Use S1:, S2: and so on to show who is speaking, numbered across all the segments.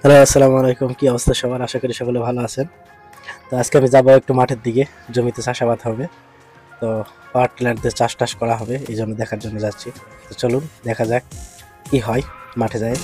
S1: Hello, আসসালামু আলাইকুম। কি অবস্থা সবার? আশা করি সকলে ভালো আছেন। তো আজকে আমি যাবো একটু মাঠের দিকে। জমিতে চাষাবাদ হবে। তো পাওয়ার টিলার দিয়ে চাষ টাস করা হবে, এই জন্য দেখার জন্য যাচ্ছি। তো চলুন দেখা যাক কি হয় মাঠে যায়।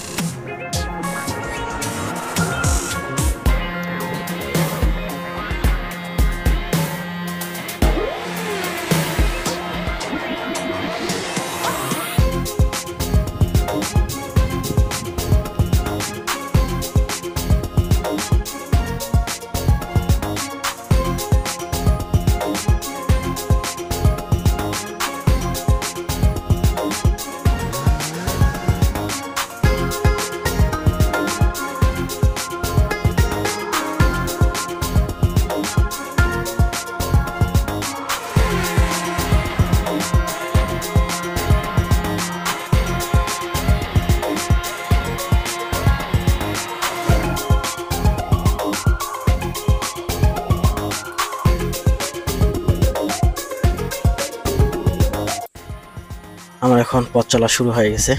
S1: আমার এখন পথ চলা শুরু হয়ে গেছে।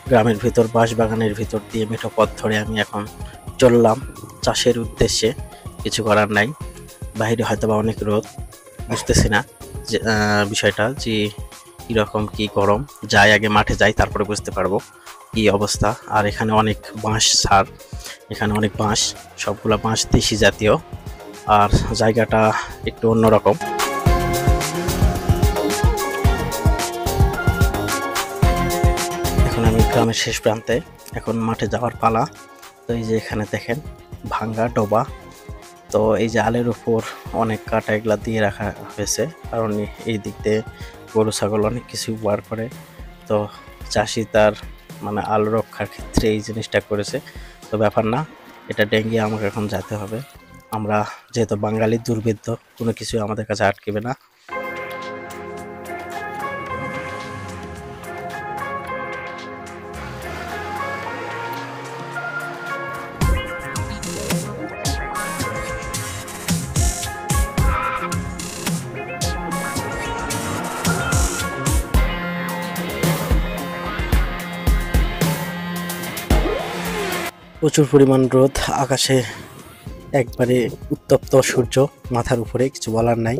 S1: গ্রামের ভিতর বাঁশ বাগানের ভিতর দিয়ে মেঠো পথ ধরে আমি এখন চললাম চাষের উদ্দেশ্যে। কিছু করার নাই, বাইরে হয়তো বা অনেক রোদ, বুঝতেছি না যে বিষয়টা যে কীরকম কি গরম। যাই আগে মাঠে যাই, তারপরে বুঝতে পারবো কি অবস্থা। আর এখানে অনেক বাঁশ ছাড়, এখানে অনেক বাঁশ, সবগুলা বাঁশ দেশি জাতীয়। আর জায়গাটা একটু অন্যরকম। এখন আমি গ্রামের শেষ প্রান্তে, এখন মাঠে যাওয়ার পালা। তো এই যে এখানে দেখেন ভাঙ্গা ডোবা। তো এই যে আলের উপর অনেক কাটা এগুলা দিয়ে রাখা হয়েছে, কারণ এই দিক দিয়ে গরু ছাগল অনেক কিছু বার করে। তো চাষি তার মানে আল রক্ষার ক্ষেত্রে এই জিনিসটা করেছে। তো ব্যাপার না, এটা ডেঙ্গিয়ে আমাকে এখন যেতে হবে। আমরা যেহেতু বাঙালি দুর্বৃত্ত, কোনো কিছু আমাদের কাছে আটকেবে না। প্রচুর পরিমাণ রোদ, আকাশে একবারে উত্তপ্ত সূর্য মাথার উপরে, কিছু বলার নাই।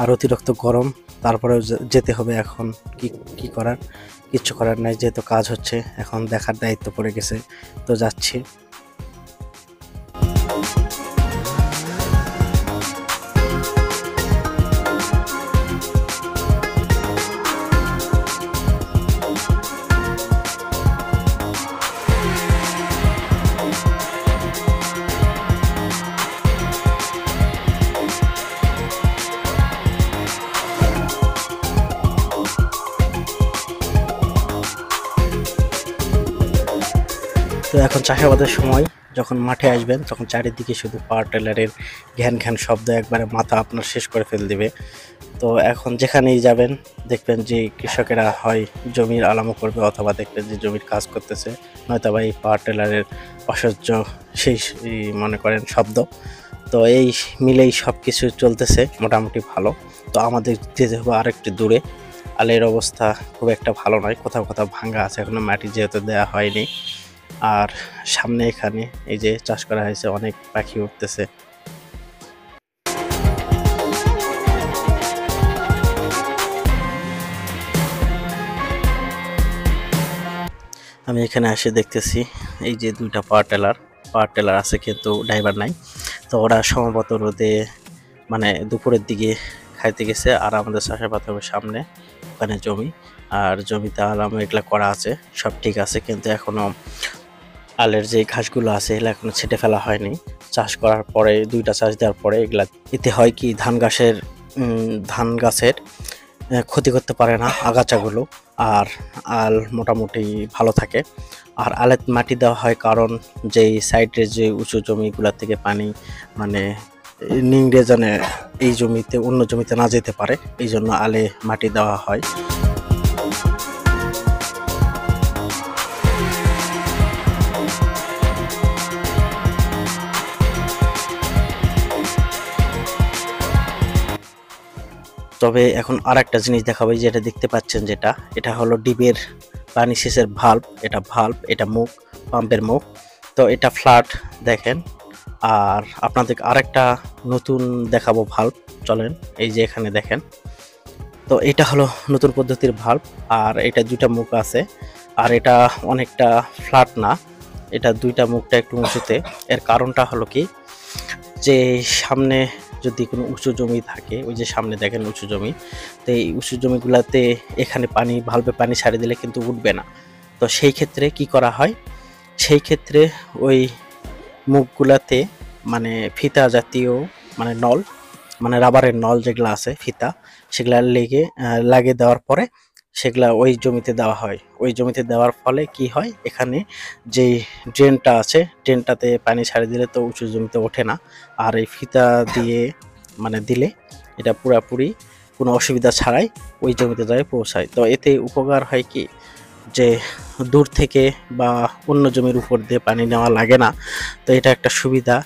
S1: আর অতিরিক্ত গরম, তারপরেও যেতে হবে এখন। কি কি করার, কিচ্ছু করার নাই, যেহেতু কাজ হচ্ছে এখন দেখার দায়িত্ব পড়ে গেছে। তো যাচ্ছি। তো এখন চাষাবাদের সময়, যখন মাঠে আসবেন তখন চারিদিকে শুধু পাওয়ার টিলারের ঘ্যান ঘ্যান শব্দ একবারে মাথা আপনার শেষ করে ফেল দিবে। তো এখন যেখানেই যাবেন দেখবেন যে কৃষকেরা হয় জমির আলামো করবে, অথবা দেখবেন যে জমির কাজ করতেছে, নয়তো বা এই পাওয়ার টিলারের অসহ্য সেই মনে করেন শব্দ। তো এই মিলেই সব কিছু চলতেছে মোটামুটি ভালো। তো আমাদের যেতে হবে আরেকটু দূরে। আলের অবস্থা খুব একটা ভালো নয়, কোথাও কোথাও ভাঙা আছে, এখনো মাটি যেহেতু দেওয়া হয়নি। আর সামনে এখানে এই যে চাষ করা হয়েছে, অনেক পাখি উঠতেছে। আমি এখানে এসে দেখতেছি এই যে দুইটা পাওয়ার টেলার আছে, কিন্তু ড্রাইভার নাই। তো ওরা সম্ভবত রোদে মানে দুপুরের দিকে খাইতে গেছে। আর আমাদের চাষাবাদ হবে সামনে, ওখানে জমি। আর জমিতে আলাম এগুলা করা আছে, সব ঠিক আছে, কিন্তু এখনো আলের যে ঘাসগুলো আছে এগুলো এখনো ছেটে ফেলা হয়নি। চাষ করার পরে, দুইটা চাষ দেওয়ার পরে এগুলা এতে হয় কি ধান গাছের ক্ষতি করতে পারে না আগাছাগুলো। আর আল মোটামুটি ভালো থাকে। আর আলের মাটি দেওয়া হয় কারণ যেই সাইডের যে উঁচু জমিগুলোর থেকে পানি মানে নিংড়ে জানে এই জমিতে অন্য জমিতে না যেতে পারে, এই জন্য আলে মাটি দেওয়া হয়। তবে এখন আরেকটা জিনিস দেখাবো, যেটা দেখতে পাচ্ছেন, এটা হলো ডিবের পানি সেচের ভাল্ব। এটা মুখ, পাম্পের মুখ। তো এটা ফ্ল্যাট দেখেন। আর আপনাদের আরেকটা নতুন দেখাবো ভাল্ব, চলেন। এই যে এখানে দেখেন, তো এটা হলো নতুন পদ্ধতির ভাল্ব। আর এটা দুইটা মুখ আছে, আর এটা অনেকটা ফ্ল্যাট না, এটা দুইটা মুখটা একটু উঁচুতে। এর কারণটা হলো কি, যে সামনে যদি কোনো উঁচু জমি থাকে, ওই যে সামনে দেখেন উঁচু জমি, তো এই উঁচু জমিগুলোতে এখানে পানি, ভালভে পানি ছাড়ে দিলে কিন্তু উঠবে না। তো সেই ক্ষেত্রে কি করা হয়, সেই ক্ষেত্রে ওই মুখগুলাতে মানে ফিতা জাতীয় মানে নল, মানে রাবারের নল যেগুলো আছে ফিতা, সেগুলা লাগিয়ে দেওয়ার পরে সেগুলা ওই জমিতে দেওয়া হয়। ওই জমিতে দেওয়ার ফলে কি হয়, এখানে যেই ড্রেনটা আছে, ড্রেনটাতে পানি ছাড়ে দিলে তো উঁচু জমিতে ওঠে না। আর এই ফিতা দিয়ে মানে দিলে এটা পুরাপুরি কোনো অসুবিধা ছাড়াই ওই জমিতে যায় পৌঁছায়। তো এতে উপকার হয় কি, যে দূর থেকে বা অন্য জমির উপর দিয়ে পানি নেওয়া লাগে না। তো এটা একটা সুবিধা।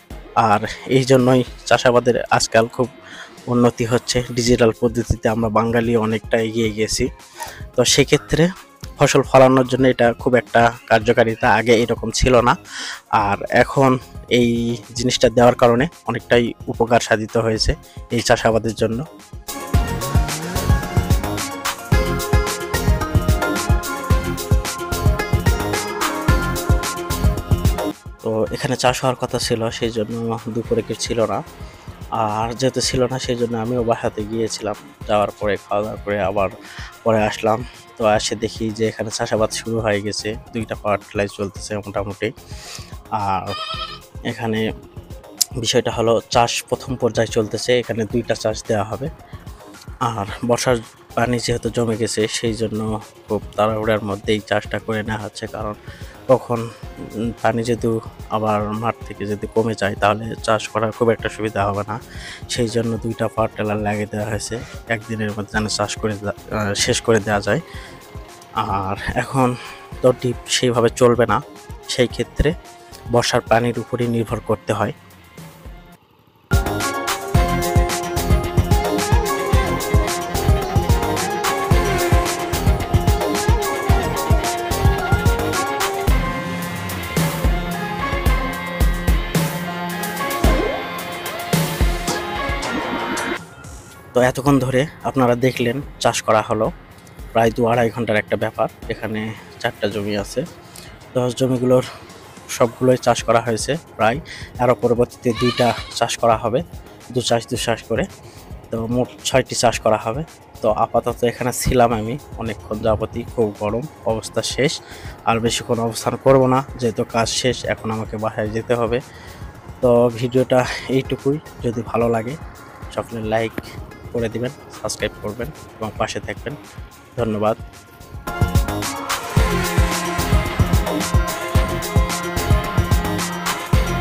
S1: আর এই জন্যই চাষাবাদের আজকাল খুব উন্নতি হচ্ছে, ডিজিটাল পদ্ধতিতে আমরা বাঙালি অনেকটা এগিয়ে গেছি। তো সেক্ষেত্রে ফসল ফলানোর জন্য এটা খুব একটা কার্যকারিতা, আগে এরকম ছিল না। আর এখন এই জিনিসটা দেওয়ার কারণে অনেকটাই উপকার সাধিত হয়েছে এই চাষাবাদের জন্য। তো এখানে চাষ হওয়ার কথা ছিল, সেই জন্য দুপুরে কেউ ছিল না। আর যেহেতু ছিল না, সেই জন্য আমিও বাসাতে গিয়েছিলাম। যাওয়ার পরে খাওয়া দাওয়া করে আবার পরে আসলাম। তো এসে দেখি যে এখানে চাষাবাদ শুরু হয়ে গেছে, দুইটা পাওয়ার টিলার চলতেছে মোটামুটি। আর এখানে বিষয়টা হলো, চাষ প্রথম পর্যায়ে চলতেছে, এখানে দুইটা চাষ দেওয়া হবে। আর বর্ষার পানি যেহেতু জমে গেছে, সেই জন্য খুব তাড়াহুড়ার মধ্যেই চাষটা করে নেওয়া হচ্ছে। কারণ কখন পানি যদি আবার মাঠ থেকে যদি কমে যায়, তাহলে চাষ করার খুব একটা সুবিধা হবে না। সেই জন্য দুইটা পাওয়ার টিলার লাগিয়ে দেওয়া হয়েছে, একদিনের মধ্যে যেন চাষ করে শেষ করে দেওয়া যায়। আর এখন তো ডিপ সেইভাবে চলবে না, সেই ক্ষেত্রে বর্ষার পানির উপরই নির্ভর করতে হয়। তো এতক্ষণ ধরে আপনারা দেখলেন চাষ করা হলো, প্রায় 2-2.5 ঘন্টার একটা ব্যাপার। এখানে 4টা জমি আছে, তো জমিগুলোর সবগুলোই চাষ করা হয়েছে প্রায়। আরও পরবর্তীতে 2টা চাষ করা হবে, দু চাষ করে। তো মোট 6টি চাষ করা হবে। তো আপাতত এখানে ছিলাম আমি অনেকক্ষণ যাবতই, খুব গরম, অবস্থা শেষ। আর বেশিক্ষণ অবস্থান করব না, যেহেতু কাজ শেষ, এখন আমাকে বাসায় যেতে হবে। তো ভিডিওটা এইটুকুই। যদি ভালো লাগে সকলে লাইক করে দিবেন, সাবস্ক্রাইব করবেন এবং পাশে থাকবেন। ধন্যবাদ।